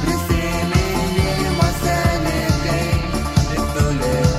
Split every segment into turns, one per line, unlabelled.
Prisiminimuose likai, tik tu likai.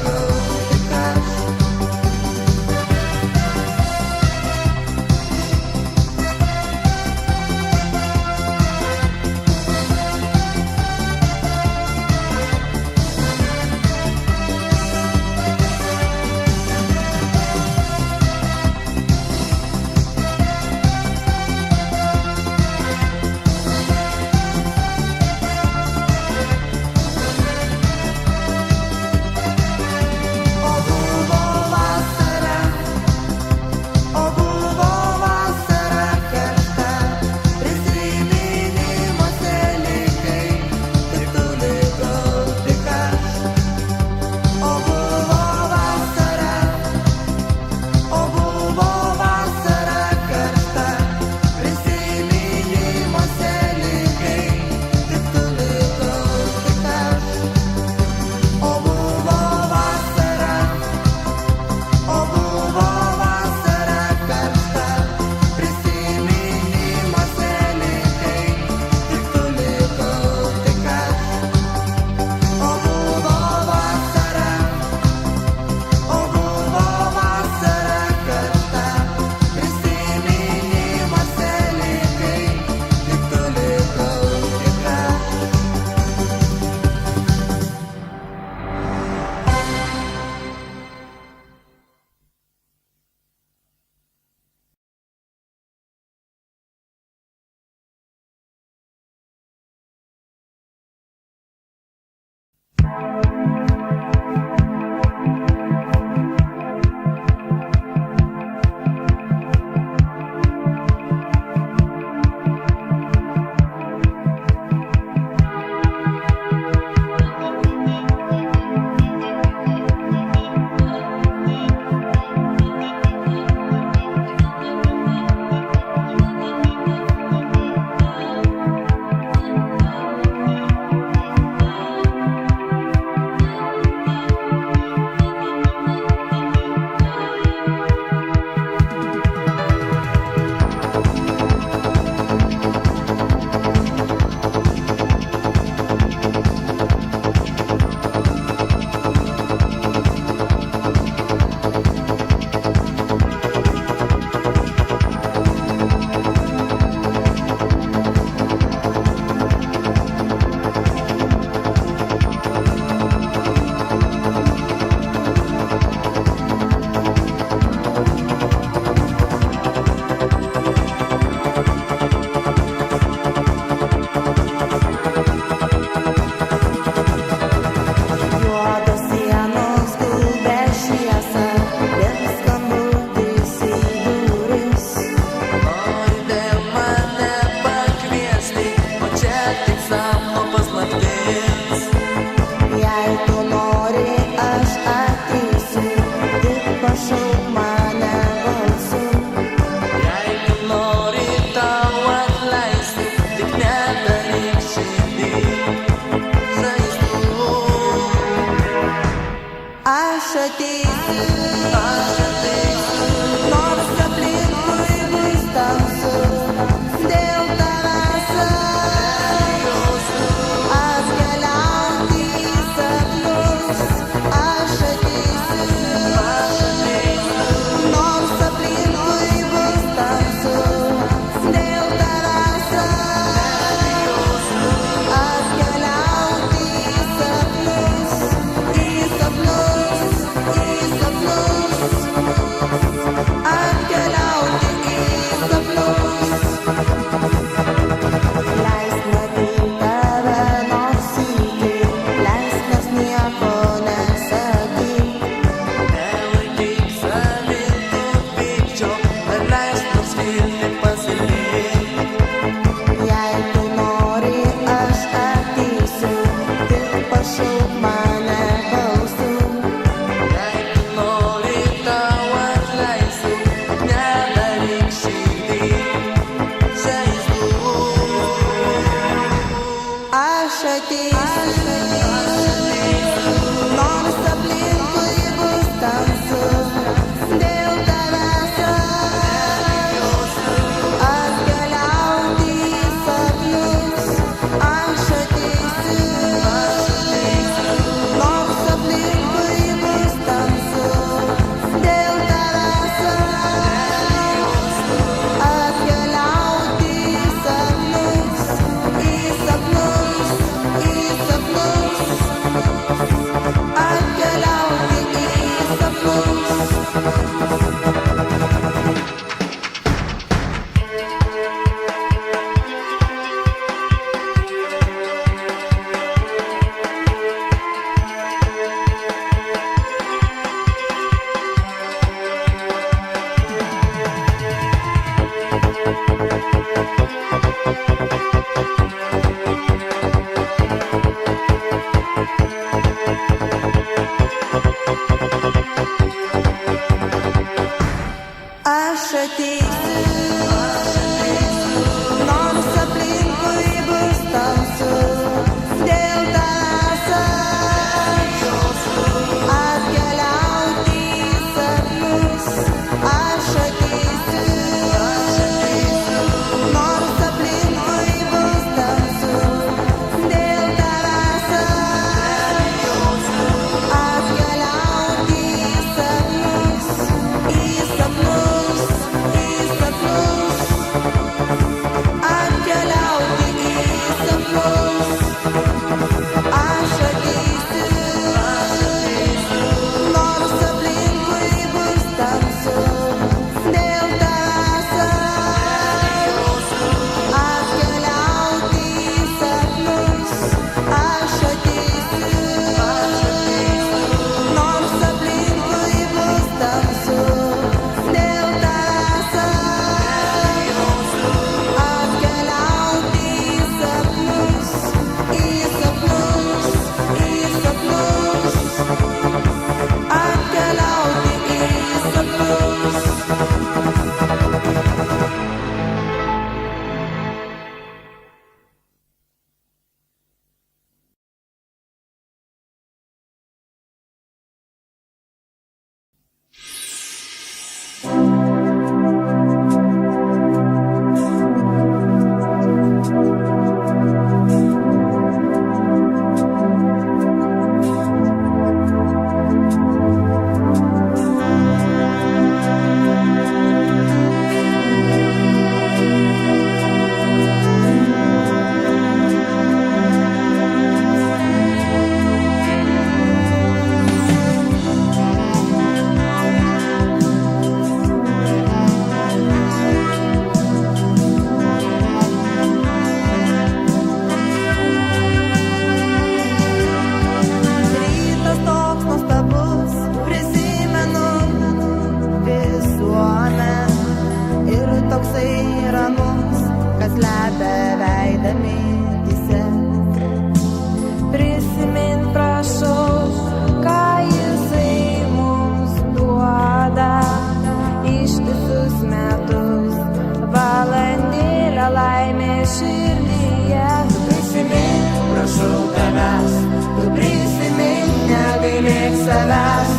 prašau tavęs, tu prisimink, negailėk savęs,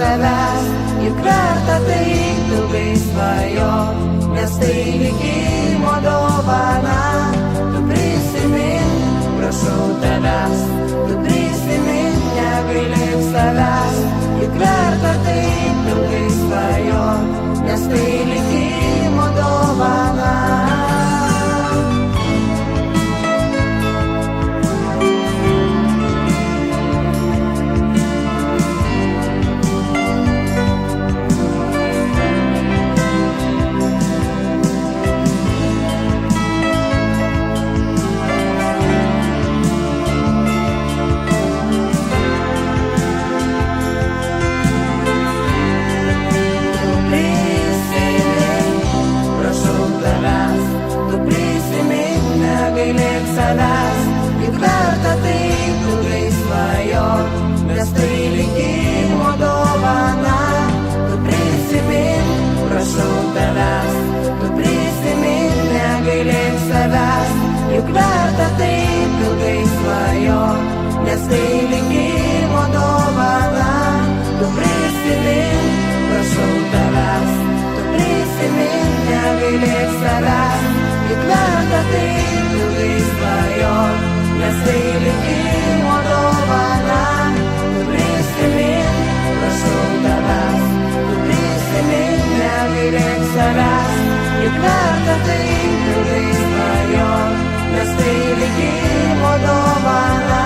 savęs, juk verta taip ilgai svajot, nes tai likimo dovana. Tu prisimink, prašau tavęs, tu prisimink, negailėk savęs, juk verta taip ilgai svajot, nes tai likimo dovana. Negailėk savęs, juk verta taip ilgai svajot, nes tai likimo dovana. Tu prisimink, prašau tavęs, tu prisimink, negailėk savęs, juk verta taip ilgai svajot, nes tai likimo dovana. Tu prisimink, prašau tavęs, tu prisimink, negailėk savęs, juk verta taip ilgai svajot, nes tai likimo dovana. Tu prisimink, prašau tavęs, tu prisimink, negailėk savęs, juk verta taip ilgai svajot, nes tai likimo dovana.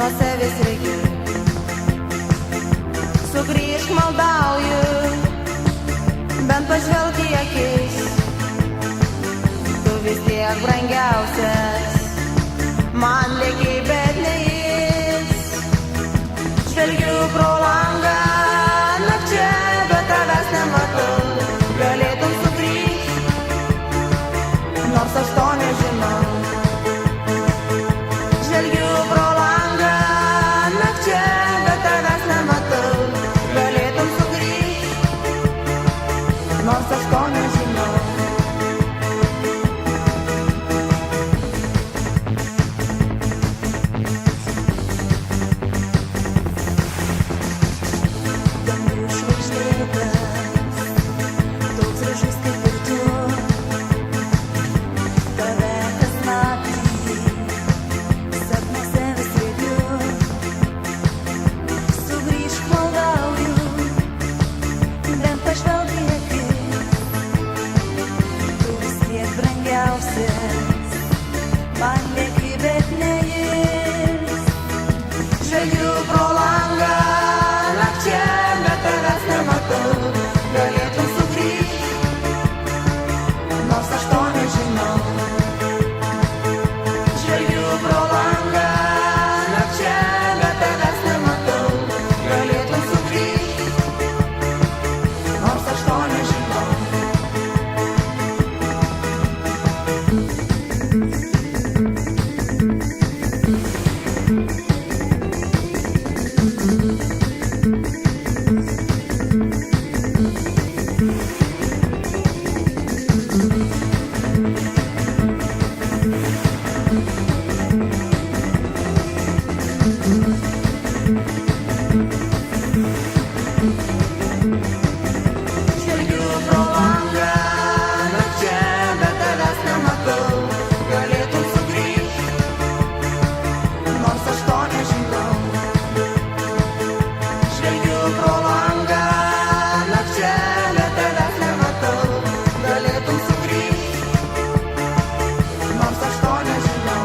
sapnuose vis reiki. Sugrįžk, maldauju, bent pažvelk į akis. Tu vis tiek brangiausias, man lieki, bet ne jis. Žvelgiu pro langą nakčia, bet tavęs nematau. Galėtum sugrįžt, nors aš to nežinau. Žvelgiu pro langą nakčia, bet tavęs nematau. Galėtum sugrįžt, nors aš to nežinau. Man lieki, bet ne jis. Žvelgiu pro langą nakčia, bet tavęs nematau. Galėtum sugrįžt, nors aš to nežinau. Žvelgiu pro langą nakčia, bet tavęs nematau. Galėtum sugrįžt, nors aš to nežinau. Žvelgiu pro langą nakčia, bet tavęs nematau. Galėtum sugrįžt, nors aš to nežinau. Žvelgiu pro langą nakčia, bet tavęs nematau. Galėtum sugrįžt, nors aš to nežinau.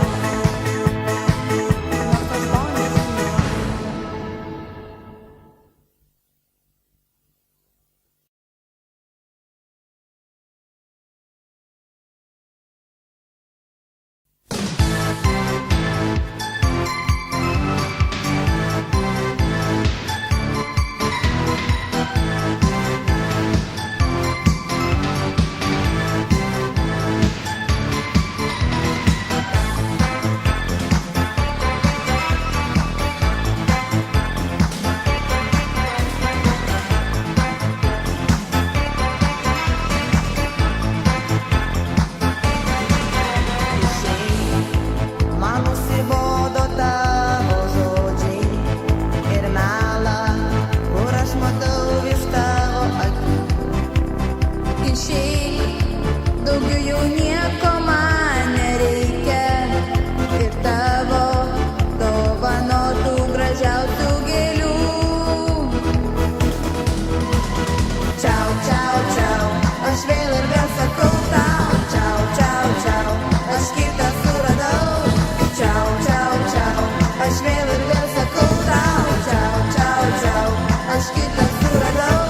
Nors aš to nežinau. Man nusibodo tavo žodžiai ir melą, kur aš matau iš tavo akių. Išeik, daugiau jau nieko man nereikia, ir tavo dovanotų gražiausių gėlių. Čiau, čiau, čiau, aš vėl ir vėl sakau tau. Čiau, čiau, čiau, aš kitą suradau. Čiau, čiau, čiau, aš vėl ir vėl sakau tau. Čiau, čiau, čiau, aš kitą suradau.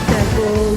Tegul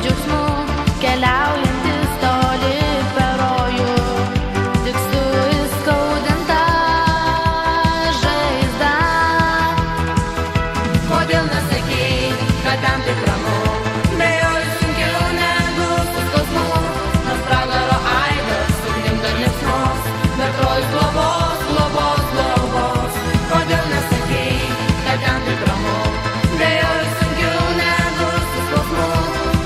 džiaugsmu, keliaujantis toli per rojų, tik su įskaudinta žaizda.
Kodėl nesakei, kad ten taip ramu? Bejoju sunkiau negu su skausmu, nors pragaro aidas ugnim dar liepsnos, bet rojus globos, globos, globos. Kodėl nesakei, kad ten taip ramu? Bejoju sunkiau negu su skausmu,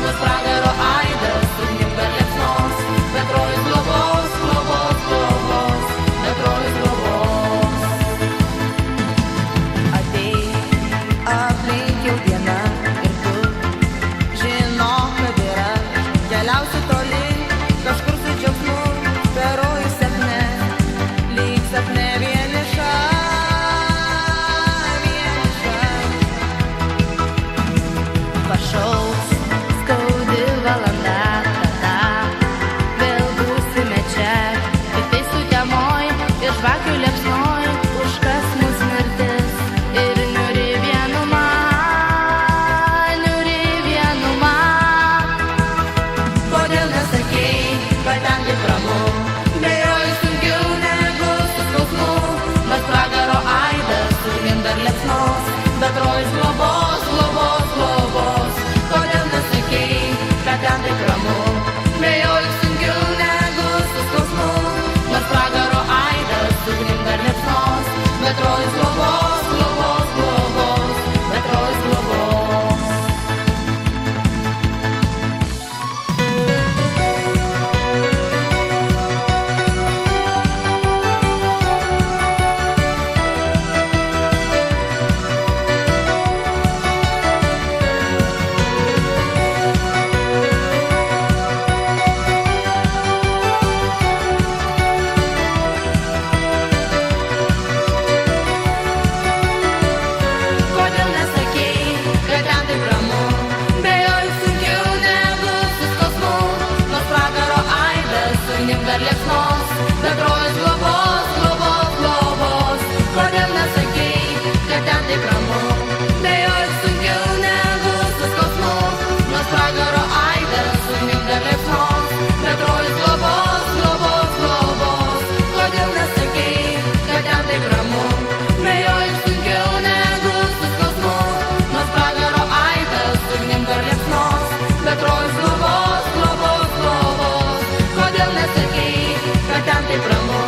nors pragaro aidas ugnim dar liepsnos, bet rojus globos, globos, globos, bet rojus globos. Ateik, aplink jau diena ir tu žinok, kad ir aš keliausiu toli, kažkur su džiaugsmu, per rojų sapne, lyg sapne vieniša, vieniša.
Pašauks skaudi valanda, tada vėl būsime čia, kitai sutemoj ir žvakių liepsnoj, užkas mus mirtis ir niūri vienuma, niūri vienuma.
Kodėl nesakei, kad ten taip ramu? Bejoju sunkiau negu su skausmu, nors pragaro aidas ugnim dar liepsnos, bet rojus globos, globos, globos. Kodėl nesakei, kad ten taip ramu? Bejoju sunkiau negu su skausmu, nors pragaro aidas ugnim dar liepsnos, bet rojus globos, globos, globos, bet rojus globos. Kodėl nesakei, kad ten taip ramu? Bejoju sunkiau negu su skausmu, nors pragaro aidas ugnim dar liepsnos, bet rojus globos, globos, globos. Kodėl nesakei, kad ten taip ramu? Bejoju sunkiau negu su skausmu, nors pragaro aidas ugnim dar liepsnos, bet rojus globos, globos, globos. Kodėl nesakei, kad ten taip ramu? Bejoju sunkiau negu su skausmu, nors pragaro aidas ugnim dar liepsnos, bet rojus globos, globos, globos. Kodėl nesakei, kad ten taip ramu?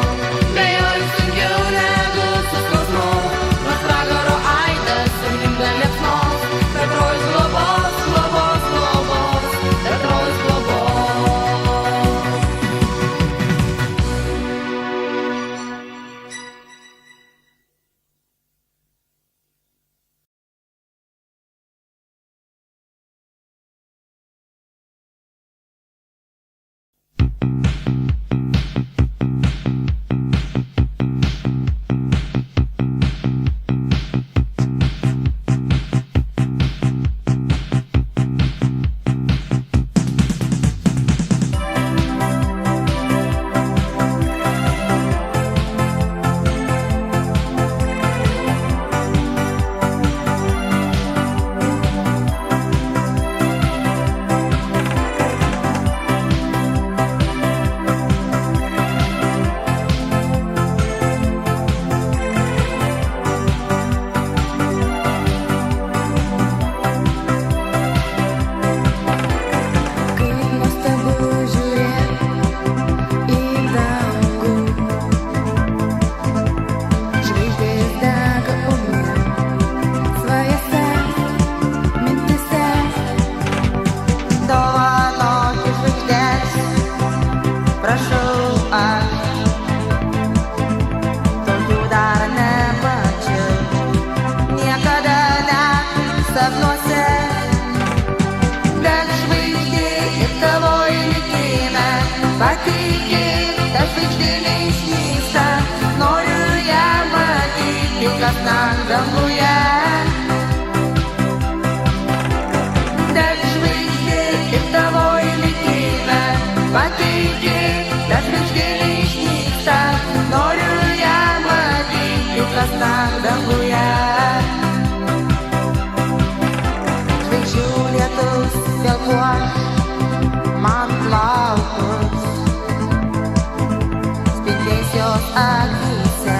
akyse,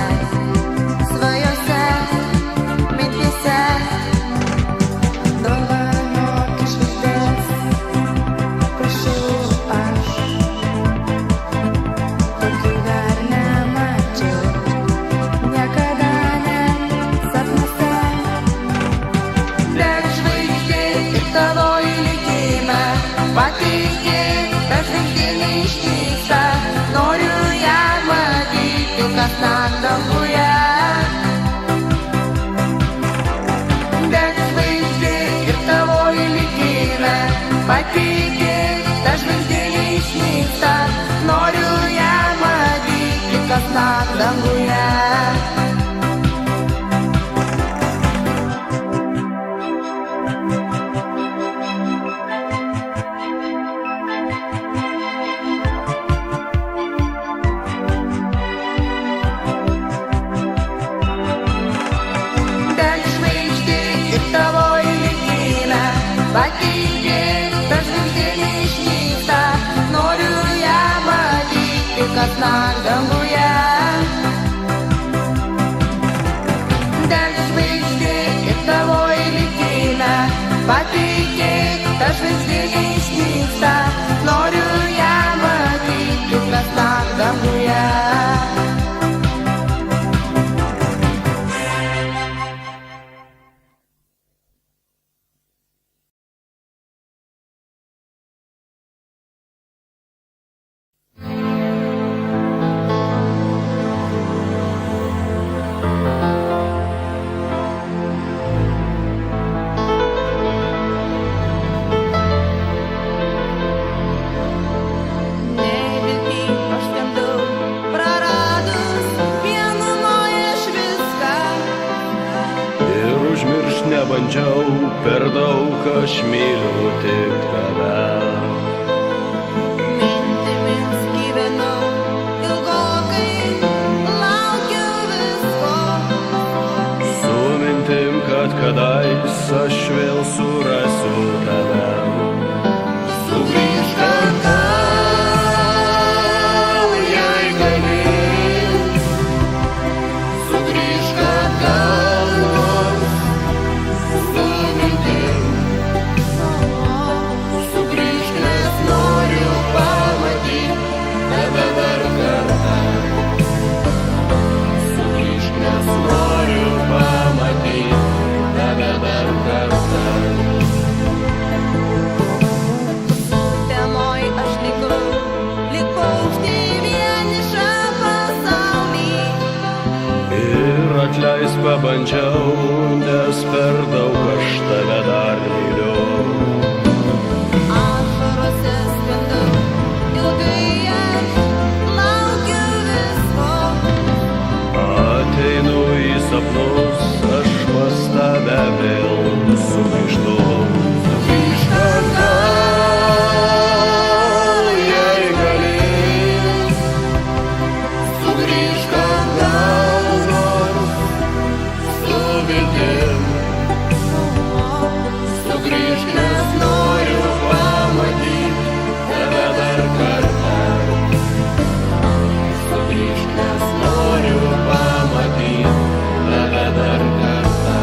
svajose, mintyse. Dovanok žvaigždės, prašau aš. Tokių dar nemačiau, niekada ne sapnuose. Deg žvaigždė ir tavo likime, patikėk, ta žvaigždė neišnyksta. Noriu ją matyti kasnakt danguje. Deg žvaigždė ir tavo likime, patikėk, ta žvaigždė neišnyksta. Noriu ją matyti kasnakt danguje. Deg žvaigždė ir tavo likime, patikėk, ta žvaigždė neišnyksta. Noriu ją matyti kasnakt danguje. Deg žvaigždė ir tavo likime, patikėk, ta žvaigždė neišnyksta. Noriu ją matyti kasnakt danguje. Nevilty paskendau, praradus vienumoje aš viską.
Ir užmiršt nebandžiau, per daug aš myliu tik tave.
Mintimis gyvenau, ilgokai laukiau visko.
Su mintim, kad kadais aš vėl surasiu tave.
Sugrįžk atgal, jei gali. Sugrįžk atgal, nors su mintim. Sugrįžk, nes noriu pamatyti tave dar kartą. Sugrįžk, nes noriu pamatyti tave dar kartą. Temoj aš likau štai vienišą pasaulį.
Ir atleis pabandžiau, nes per daug aš tave dar myliu.
Ašarose skendau, ilgai aš laukiu visko.
Ateinu į sapnus, aš pas tave vėl sugrįžtu.
Sugrįžk atgal, jei gali. Sugrįžk atgal, nors su viltim. Sugrįžk, nes noriu pamatyti tave dar kartą. Sugrįžk, nes noriu pamatyti tave dar kartą.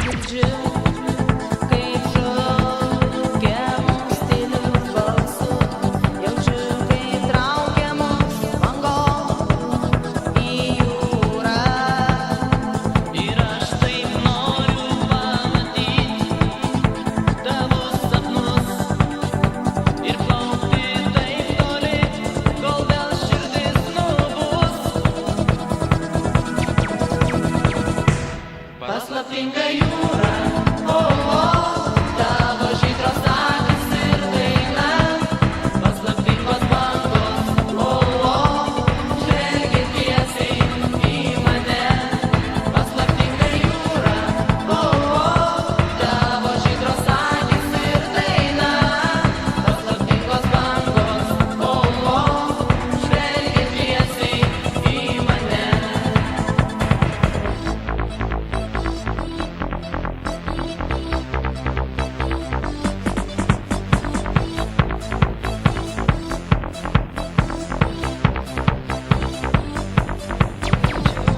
Girdžiu, kaip šaukia mums tyliu balsu, jaučiu, kaip traukia mus bangos į jūrą. Ir aš taip noriu pamatyti tavo sapnus ir plaukti taip toli, kol vėl širdis nubus. Paslaptinga jūra, tavo žydros akys ir daina, paslaptingos bangos, žvelgia tiesiai į mane. Paslaptinga jūra, tavo žydros akys ir daina, paslaptingos bangos, žvelgia tiesiai į mane.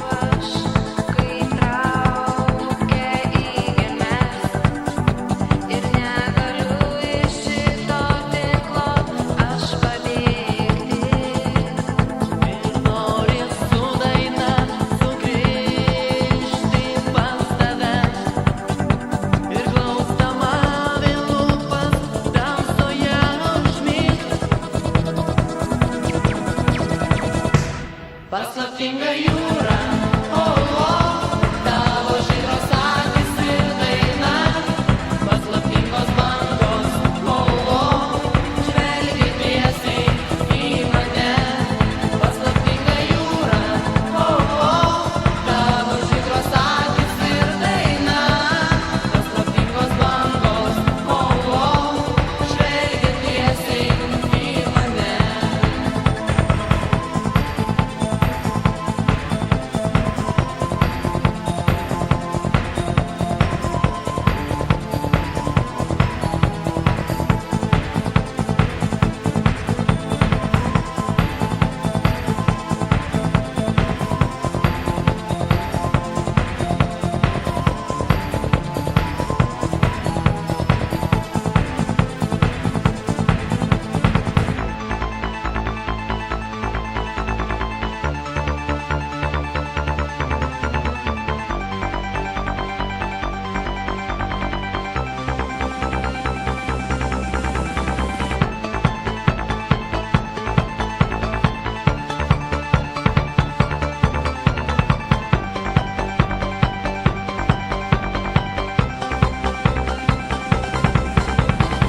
Aš, kai traukia į gelmes ir negaliu iš šito tinklo aš pabėgti. Ir nori su daina sugrįžti pas tave ir glausdama vėl lūpas tamsoje užmigti. Paslaptinga jūra, tavo žydros akys ir daina, paslaptingos bangos, žvelgia tiesiai į mane. Paslaptinga jūra, tavo žydros akys ir daina, paslaptingos bangos, žvelgia tiesiai į mane.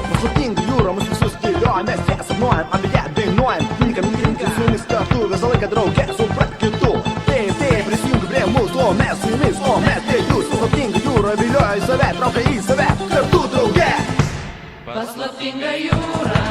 Paslaptinga jūra mus visus dėlioja, mes ją sapnuojam, apie ją dainuojam. Niekam nereikia su jumis kartu, visą laiką drauge suprat kitų. Taip, prisijungi prie mūsų, o mes su jumis, o mes prie jūsų. Paslaptinga jūra vilioja į save, traukia į save, kartu drauge.
Paslaptinga jūra,